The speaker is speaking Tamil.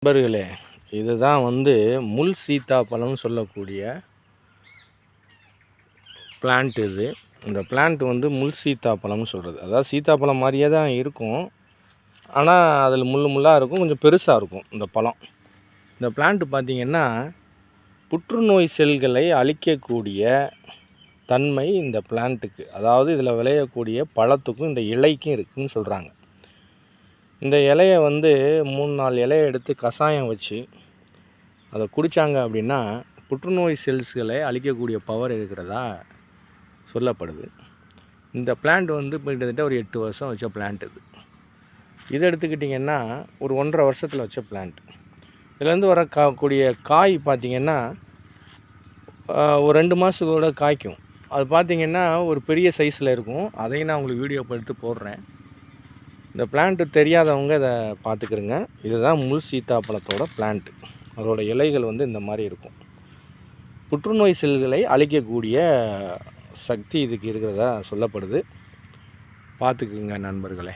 நண்பர்களே, இதுதான் முள் சீத்தாப்பழம்னு சொல்லக்கூடிய பிளான்ட் இது. இந்த பிளான்ட் முள் சீத்தாப்பழம்னு சொல்கிறது. அதாவது சீத்தாப்பழம் மாதிரியே தான் இருக்கும். ஆனால் அதில் முள் முள்ளாக இருக்கும், கொஞ்சம் பெருசாக இருக்கும் இந்த பழம். இந்த பிளான்ட் பார்த்திங்கன்னா புற்றுநோய் செல்களை அழிக்கக்கூடிய தன்மை இந்த பிளான்ட்டுக்கு, அதாவது இதில் விளையக்கூடிய பழத்துக்கும் இந்த இலைக்கும் இருக்குதுன்னு சொல்கிறாங்க. இந்த இலையை 3-4 இலையை எடுத்து கஷாயம் வச்சு அதை குடித்தாங்க அப்படின்னா புற்றுநோய் செல்ஸ்களை அழிக்கக்கூடிய பவர் இருக்கிறதா சொல்லப்படுது. இந்த பிளான்ட் இப்போ கிட்டத்தட்ட ஒரு 8 வருஷம் வச்ச பிளான்ட் இது. இதை எடுத்துக்கிட்டிங்கன்னா ஒரு 1.5 வருஷத்தில் வச்ச பிளான்ட். இதுலேருந்து வரக்கூடிய காய் பார்த்திங்கன்னா ஒரு 2 மாதத்தோட காய்க்கும். அது பார்த்திங்கன்னா ஒரு பெரிய சைஸில் இருக்கும். அதையும் நான் உங்களுக்கு வீடியோ எடுத்து போடுறேன். இந்த பிளான்ட்டு தெரியாதவங்க இதை பார்த்துக்கிறங்க. இதுதான் முள் சீத்தாப்பழத்தோட பிளான்ட்டு. அதோட இலைகள் இந்த மாதிரி இருக்கும். புற்றுநோய் செல்களை அழிக்கக்கூடிய சக்தி இதுக்கு இருக்கிறதா சொல்லப்படுது. பார்த்துக்குங்க நண்பர்களே.